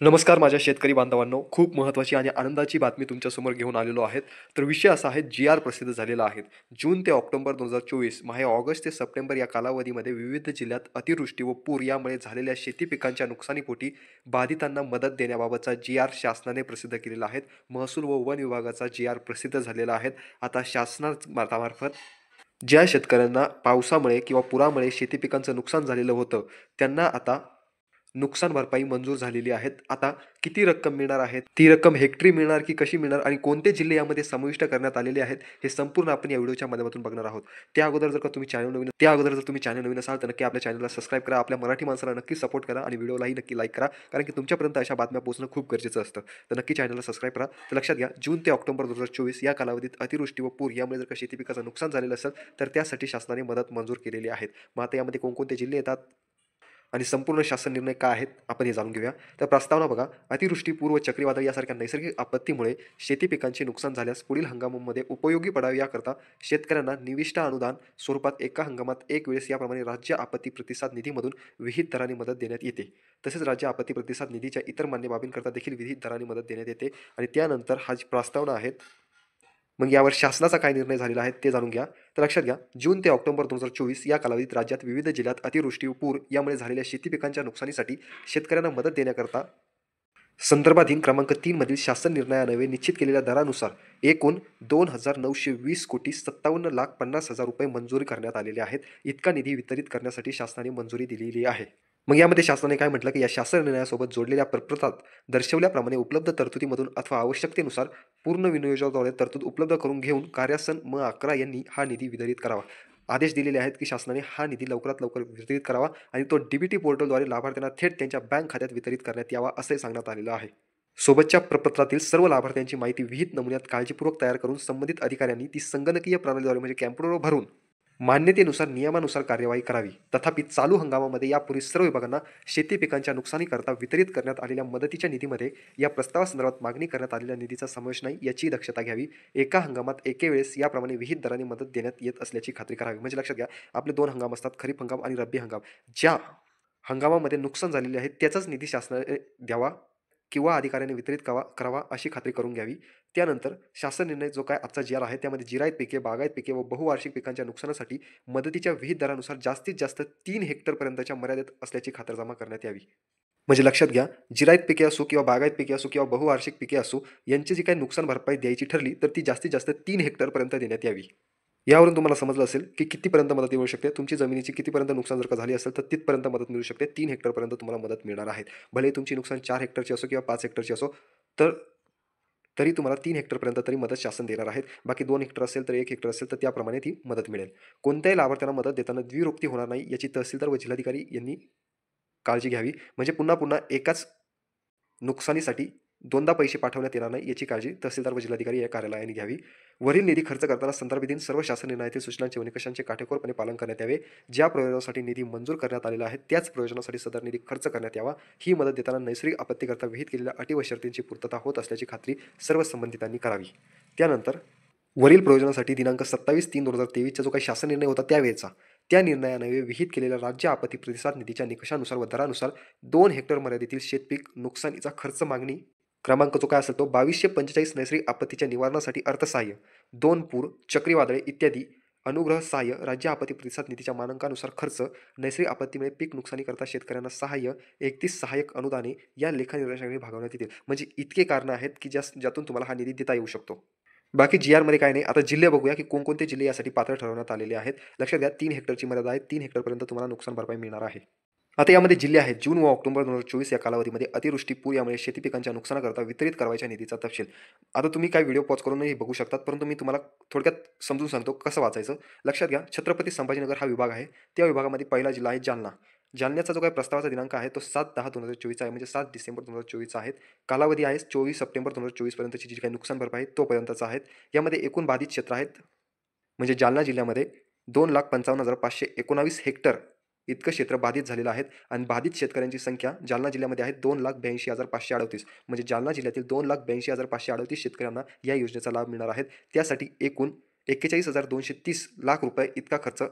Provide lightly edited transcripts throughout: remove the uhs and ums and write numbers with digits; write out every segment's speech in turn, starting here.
नमस्कार माझ्या शेतकरी बांधवांनो, खूप महत्त्वाची आणि आनंदाची बातमी तुमच्यासमोर घेऊन आलेलो आहे. तर विषय असा आहे, जी-आर प्रसिद्ध झालेला आहे. जून ते ऑक्टोबर 2024 हे ऑगस्ट ते सप्टेंबर या कालावधीमध्ये विविध जिल्ह्यात अतिवृष्टी व पूर यामुळे झालेल्या शेती पिकांच्या नुकसानीपोटी बाधितांना मदत देण्याबाबतचा जी-आर शासनाने प्रसिद्ध केलेला आहे. महसूल व वन विभागाचा जी-आर प्रसिद्ध झालेला आहे. आता शासनामार्फत ज्या शेतकऱ्यांना पावसामुळे किंवा पुरामुळे शेती पिकांचं नुकसान झालेलं होतं, त्यांना आता नुकसान भरपाई मंजूर झालेली आहे. आता किती रक्कम मिळणार आहे? ती रक्कम हेक्टरी मिळणार की कशी मिळणार आणि कोणते जिल्हे यामध्ये समाविष्ट करण्यात आलेले आहेत, हे संपूर्ण आपण या व्हिडिओच्या माध्यमातून बघणार आहोत. त्या अगोदर जर तुम्ही चॅनल नवीन असाल, तर नक्की आपल्या चॅनलला सबस्क्राईब करा. आपल्या मराठी माणसाला नक्की सपोर्ट करा आणि व्हिडिओलाही नक्की लाईक करा. कारण की तुमच्यापर्यंत अशा बातम्या पोहोचणं खूप गरजेचं असतं. तर नक्की चॅनलला सबस्क्राईब करा. तर लक्षात घ्या, जून ते ऑक्टोबर 2024 या कालावधीत अतिवृष्टी व पूर यामुळे जर का शेती पिकाचं नुकसान झालेलं असेल, तर त्यासाठी शासनाने मदत मंजूर केलेली आहे. मग आता यामध्ये कोणकोणते जिल्हे येतात आणि संपूर्ण शासन निर्णय काय आहेत, आपण हे जाणून घेऊया. तर प्रस्तावना बघा. अतिवृष्टी, पूर व चक्रीवादळ यासारख्या नैसर्गिक आपत्तीमुळे शेती पिकांचे नुकसान झाल्यास पुढील हंगामामध्ये उपयोगी पडावे याकरता शेतकऱ्यांना निविष्ठा अनुदान स्वरूपात एका हंगामात एक वेळेस याप्रमाणे राज्य आपत्ती प्रतिसाद निधीमधून विहित दराने मदत देण्यात येते. तसेच राज्य आपत्ती प्रतिसाद निधीच्या इतर मान्य बाबींकरता देखील विहित दराने मदत देण्यात येते. आणि त्यानंतर हा जी प्रस्तावना आहेत, मग यावर शासनाचा काय निर्णय झालेला आहे ते जाणून घ्या. तर लक्षात घ्या, जून ते ऑक्टोबर 2024 या कालावधीत राज्यात विविध जिल्ह्यात अतिवृष्टी व पूर यामुळे झालेल्या शेती पिकांच्या नुकसानीसाठी शेतकऱ्यांना मदत देण्याकरता संदर्भाधीन क्रमांक 3 मधील शासन निर्णयान्वये निश्चित केलेल्या दरानुसार एकूण 2,920,57,50,000 रुपये मंजूर करण्यात आलेले आहेत. इतका निधी वितरित करण्यासाठी शासनाने मंजुरी दिलेली आहे. मग यामध्ये शासनाने काय म्हटलं, की या शासन निर्णयासोबत जोडलेल्या प्रपत्रात दर्शवल्याप्रमाणे उपलब्ध तरतुदीमधून अथवा आवश्यकतेनुसार पूर्ण विनियोजनाद्वारे तरतूद उपलब्ध करून घेऊन कार्यसन म11 यांनी हा निधी वितरित करावा. आदेश दिलेले आहेत, की शासनाने हा निधी लवकरात लवकर वितरित करावा आणि तो डीबीटी पोर्टलद्वारे लाभार्थ्यांना थेट त्यांच्या बँक खात्यात वितरित करण्यात यावा, असे सांगण्यात आलेलं आहे. सोबतच्या प्रपत्रातील सर्व लाभार्थ्यांची माहिती विहित नमुन्यात काळजीपूर्वक तयार करून संबंधित अधिकाऱ्यांनी ती संगणकीय प्रणालीद्वारे म्हणजे कॅम्प्युटरवर भरून मान्यतेनुसार नियमानुसार कार्यवाही करावी. तथापि चालू हंगामामध्ये यापूर्वी सर्व विभागांना शेती पिकांच्या नुकसानीकरता वितरित करण्यात आलेल्या मदतीच्या निधीमध्ये या प्रस्तावासंदर्भात मागणी करण्यात आलेल्या निधीचा समावेश नाही, याची दक्षता घ्यावी. एका हंगामात एके वेळेस याप्रमाणे विहित दराने मदत देण्यात येत असल्याची खात्री करावी. म्हणजे लक्षात घ्या, आपले 2 हंगाम असतात, खरीप हंगाम आणि रब्बी हंगाम. ज्या हंगामामध्ये नुकसान झालेले आहे त्याचाच निधी शासनाने द्यावा किंवा अधिकाऱ्याने वितरित करावा अशी खात्री करून घ्यावी. त्यानंतर शासन निर्णय जो काय आजचा जी-आर आहे, त्यामध्ये जिरायत पिके, बागायत पिके व बहुवार्षिक पिकांच्या नुकसानासाठी मदतीच्या विहित दरानुसार जास्तीत जास्त 3 हेक्टरपर्यंतच्या मर्यादेत असल्याची खातरजमा करण्यात यावी. म्हणजे लक्षात घ्या, जिरायत पिके असो किंवा बागायत पिके असो किंवा बहुवार्षिक पिके असो, यांची जी काही नुकसान भरपाई द्यायची ठरली, तर ती जास्तीत जास्त 3 हेक्टरपर्यंत देण्यात यावी. यावरून तुम्हाला समजलं असेल, की कितीपर्यंत मदत मिळू शकते. तुमची जमिनीची कितीपर्यंत नुकसान जर का झाली असेल, तर तिथपर्यंत मदत मिळू शकते. 3 हेक्टरपर्यंत तुम्हाला मदत मिळणार आहे. भले तुमची नुकसान 4 हेक्टरची असो किंवा 5 हेक्टरची असो, तर तरी तुम्हाला 3 हेक्टरपर्यंत तरी मदत शासन देणार आहेत. बाकी 2 हेक्टर असेल तर 1 हेक्टर असेल तर त्याप्रमाणे ती मदत मिळेल. कोणत्याही लाभार्थ्यांना मदत देताना द्विरोक्ती होणार नाही, याची तहसीलदार व जिल्हाधिकारी यांनी काळजी घ्यावी. म्हणजे पुन्हा पुन्हा एकाच नुकसानीसाठी दोनदा पैसे पाठवण्यात येणार नाही, याची काळजी तहसीलदार व जिल्हाधिकारी या कार्यालयाने घ्यावी. वरील निधी खर्च करताना संदर्भित सर्व शासन निर्णयातील सूचनांचे व निकषांचे काटेकोरपणे पालन करण्यात यावे. ज्या प्रयोजनासाठी निधी मंजूर करण्यात आलेला आहे, त्याच प्रयोजनासाठी सदर निधी खर्च करण्यात यावा. ही मदत देताना नैसर्गिक आपत्तीकरता विहित केलेल्या अटी व शर्तींची पूर्तता होत असल्याची खात्री सर्व संबंधितांनी करावी. त्यानंतर वरील प्रयोजनासाठी दिनांक 27/3/2023 जो काही शासन निर्णय होता त्यावेळेचा, त्या निर्णयान्वये विहित केलेल्या राज्य आपत्ती प्रतिसाद निधीच्या निकषानुसार व दरानुसार 2 हेक्टर मर्यादेतील शेतपीक नुकसानीचा खर्च मागणी क्रमांक जो काय असेल तो 2245 नैसर्गिक आपत्तीच्या निवारणासाठी अर्थसहाय्य, 2 पूर, चक्रीवादळे इत्यादी अनुग्रह सहाय्य, राज्य आपत्ती प्रतिसाद निधीच्या मानांकानुसार खर्च, नैसर्गिक आपत्तीमुळे पीक नुकसानीकरता शेतकऱ्यांना सहाय्य, 31 सहाय्यक अनुदाने या लेखानिर्देशांनी भागवण्यात येतील. म्हणजे इतके कारणं आहेत, की ज्यातून तुम्हाला हा निधी देता येऊ शकतो. बाकी जी-आरमध्ये काय नाही. आता जिल्हे बघूया, की कोणकोणते जिल्हे यासाठी पात्र ठरवण्यात आलेले आहेत. लक्षात घ्या, 3 हेक्टरची मर्यादा आहे. 3 हेक्टरपर्यंत तुम्हाला नुकसान भरपाई मिळणार आहे. आता यामध्ये जिल्हे आहेत. जून व ऑक्टोबर 2024 या कालावधीमध्ये अतिवृष्टी, पूर यामुळे शेती पिकांच्या नुकसानाकरता वितरित करावयाच्या निधीचा तपशील. आता तुम्ही काय व्हिडिओ पॉज करूनही बघू शकतात, परंतु मी तुम्हाला थोडक्यात समजून सांगतो कसं वाचायचं. लक्षात घ्या, छत्रपती संभाजीनगर हा विभाग आहे. त्या विभागामध्ये पहिला जिल्हा आहे जालना. जालन्याचा जो काही प्रस्तावाचा दिनांक आहे तो 7/10/2024 आहे, म्हणजे 7 डिसेंबर 2024 आहे. कालावधी आहे 24 सप्टेंबर 2024 पर्यंतची जी काही नुकसान भरपाई आहे तोपर्यंतचा आहे. यामध्ये एकूण बाधित क्षेत्र आहेत, म्हणजे जालना जिल्ह्यामध्ये 2,55,519 हेक्टर इतकं क्षेत्र बाधित झालेलं आहे आणि बाधित शेतकऱ्यांची संख्या जालना जिल्ह्यामध्ये आहे 2,82,538. म्हणजे जालना जिल्ह्यातील 2,82,538 शेतकऱ्यांना या योजनेचा लाभ मिळणार आहे. त्यासाठी एकूण 41,230 लाख रुपये इतका खर्च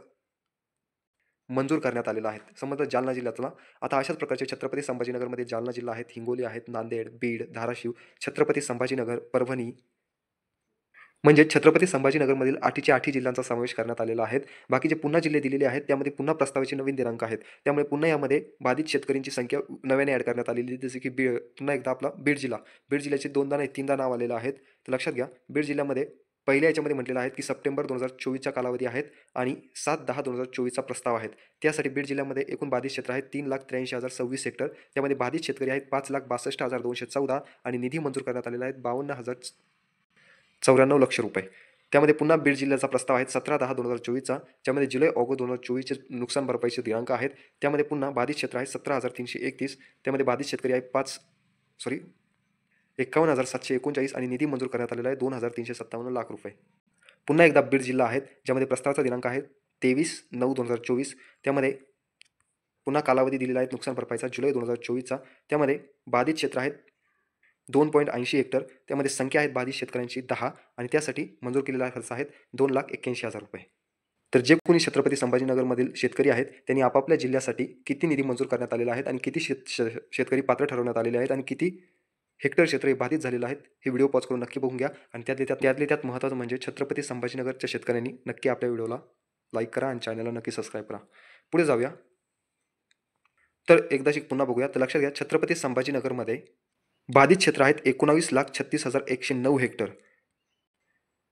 मंजूर करण्यात आलेला आहे. समजा जालना जिल्ह्यातला आता अशाच प्रकारचे छत्रपती संभाजीनगरमध्ये जालना जिल्हा आहेत, हिंगोली आहेत, नांदेड, बीड, धाराशिव, छत्रपती संभाजीनगर, परभणी म्हणजे छत्रपती संभाजीनगरमधील 8च्या 8 जिल्ह्यांचा समावेश करण्यात आलेला आहे. बाकीचे पुन्हा जिल्हे दिलेले आहेत, त्यामध्ये पुन्हा प्रस्तावाचे नवीन दिनांक आहेत. त्यामुळे पुन्हा यामध्ये बाधित शेतकऱ्यांची संख्या नव्याने ॲड करण्यात आलेली आहे. जसे की पुन्हा एकदा आपला बीड जिल्हा. बीड जिल्ह्याचे 2दा नाही 3दा नाव आलेलं आहे. तर लक्षात घ्या, बीड जिल्ह्यामध्ये पहिल्या याच्यामध्ये म्हटलेलं आहे की सप्टेंबर 2024चा कालावधी आहेत आणि 7/10/2024चा प्रस्ताव आहेत. त्यासाठी बीड जिल्ह्यामध्ये एकूण बाधित क्षेत्र आहेत 3,83,026 हेक्टर. त्यामध्ये बाधित शेतकरी आहेत 5,62,214 आणि निधी मंजूर करण्यात आलेला आहे 52,094 लक्ष रुपये. त्यामध्ये पुन्हा बीड जिल्ह्याचा प्रस्ताव आहे 17/10/2024चा, ज्यामध्ये जुलै ऑगस्ट 2024चे नुकसान भरपाईचे दिनांक आहेत. त्यामध्ये पुन्हा बाधित क्षेत्र आहे 17,331. त्यामध्ये बाधित शेतकरी आहे 51,739 आणि निधी मंजूर करण्यात आलेला आहे 2,357 लाख रुपये. पुन्हा एकदा बीड जिल्हा आहेत, ज्यामध्ये प्रस्तावाचा दिनांक आहे 23/9/2024. त्यामध्ये पुन्हा कालावधी दिलेला आहे नुकसान भरपाईचा जुलै 2024चा. त्यामध्ये बाधित क्षेत्र आहेत 2.80 हेक्टर. त्यामध्ये संख्या आहेत बाधित शेतकऱ्यांची 10 आणि त्यासाठी मंजूर केलेला खर्च आहेत 2,81,000 रुपये. तर जे कोणी छत्रपती संभाजीनगरमधील शेतकरी आहेत त्यांनी आपापल्या जिल्ह्यासाठी किती निधी मंजूर करण्यात आलेला आहे आणि किती शेतकरी पात्र ठरवण्यात आलेले आहेत आणि किती हेक्टर क्षेत्र हे बाधित झालेलं आहेत हे व्हिडिओ पॉज करून नक्की बघून घ्या. आणि त्यातले त्यात महत्त्वाचं म्हणजे छत्रपती संभाजीनगरच्या शेतकऱ्यांनी नक्की आपल्या व्हिडिओला लाईक करा आणि चॅनलला नक्की सबस्क्राईब करा. पुढे जाऊया. तर एकदाची पुन्हा बघूया. तर लक्षात घ्या, छत्रपती संभाजीनगरमध्ये बाधित क्षेत्र आहेत 19,36,109 हेक्टर.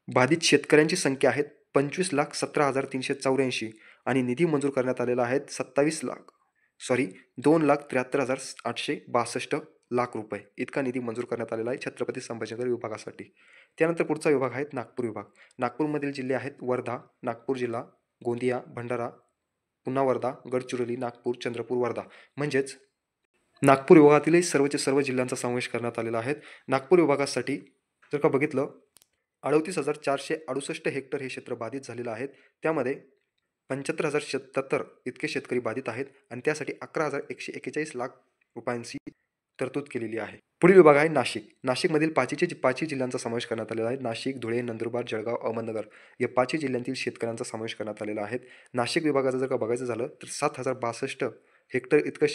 बाधित शेतकऱ्यांची संख्या आहे 25,17,384 आणि निधी मंजूर करण्यात आलेला आहे 2,73,862 लाख रुपये. इतका निधी मंजूर करण्यात आलेला आहे छत्रपती संभाजीनगर विभागासाठी. त्यानंतर पुढचा विभाग आहे नागपूर विभाग. नागपूरमधील जिल्हे आहेत वर्धा, नागपूर जिल्हा, गोंदिया, भंडारा, पुन्हा वर्धा, गडचिरोली, नागपूर, चंद्रपूर, वर्धा. म्हणजेच नागपूर विभागातीलही सर्वचे सर्व जिल्ह्यांचा समावेश करण्यात आलेला आहे. नागपूर विभागासाठी जर का बघितलं 38,468 हेक्टर हे क्षेत्र बाधित झालेलं आहे. त्यामध्ये 75,077 इतके शेतकरी बाधित आहेत आणि त्यासाठी 11,141 लाख रुपयांची तरतूद केलेली आहे. पुढील विभाग आहे नाशिक. नाशिकमधील पाचही जिल्ह्यांचा समावेश करण्यात आलेला आहे. नाशिक, धुळे, नंदुरबार, जळगाव, अहमदनगर या 5ही जिल्ह्यांतील शेतकऱ्यांचा समावेश करण्यात आलेला आहे. नाशिक विभागाचं जर का बघायचं झालं तर 7,062 हेक्टर इतकं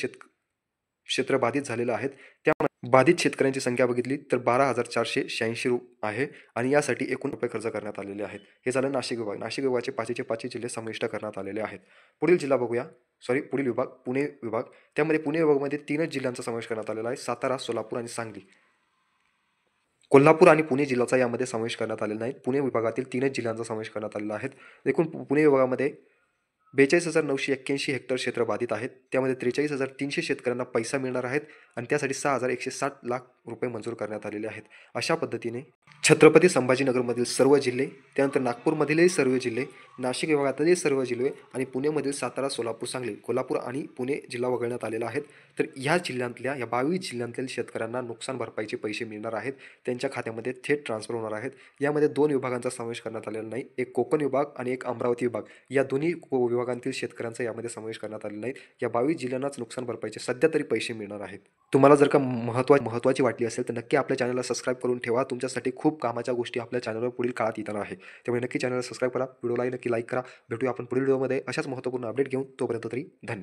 क्षेत्र बाधित झालेलं आहे. त्यामुळे बाधित शेतकऱ्यांची संख्या बघितली तर 12,486 आहे आणि यासाठी एकूण रुपये खर्च करण्यात आलेले आहेत. हे झालं नाशिक विभाग. नाशिक विभागाचे पाचही जिल्हे समाविष्ट करण्यात आलेले आहेत. पुढील जिल्हा बघूया. पुढील विभाग पुणे विभाग. त्यामध्ये पुणे विभागामध्ये 3च जिल्ह्यांचा समावेश करण्यात आलेला आहे, सातारा, सोलापूर आणि सांगली. कोल्हापूर आणि पुणे जिल्ह्याचा यामध्ये समावेश करण्यात आलेला नाही. पुणे विभागातील 3च जिल्ह्यांचा समावेश करण्यात आलेला आहे. एकूण पुणे विभागामध्ये 42,981 हेक्टर क्षेत्र बाधित आहेत. त्यामध्ये 43,300 शेतकऱ्यांना पैसा मिळणार आहेत आणि त्यासाठी 6,160 लाख रुपये मंजूर करण्यात आलेले आहेत. अशा पद्धतीने छत्रपती संभाजीनगरमधील सर्व जिल्हे, त्यानंतर नागपूरमधीलही सर्व जिल्हे, नाशिक विभागातीलही सर्व जिल्हे आणि पुणेमधील सातारा, सोलापूर, सांगली, कोल्हापूर आणि पुणे जिल्हा वगळण्यात आलेला आहे. तर या 22 जिल्ह्यांतील शेतकऱ्यांना नुकसान भरपाईचे पैसे मिळणार आहेत. त्यांच्या खात्यामध्ये थेट ट्रान्सफर होणार आहेत. यामध्ये 2 विभागांचा समावेश करण्यात आलेला नाही. एक कोकण विभाग आणि एक अमरावती विभाग. या दोन्ही विभागांतील शेतकऱ्यांचा यामध्ये समावेश करण्यात आलेला नाही. या 22 जिल्ह्यांनाच नुकसान भरपाईचे सध्या तरी पैसे मिळणार आहेत. तुम्हाला जर का महत्त्वाची वाटली असेल तर नक्की आपल्या चॅनलला सबस्क्राईब करून ठेवा. तुमच्यासाठी खूप कामाच्या गोष्टी आपल्या चॅनलवर पुढील काळात येणार आहे. त्यामुळे नक्की चॅनलला सबस्क्राईब करा, व्हिडिओलाही नक्की लाईक करा. भेटूया आपण पुढील व्हिडिओमध्ये अशाच महत्त्वपूर्ण अपडेट घेऊन. तोपर्यंत तरी धन्यवाद.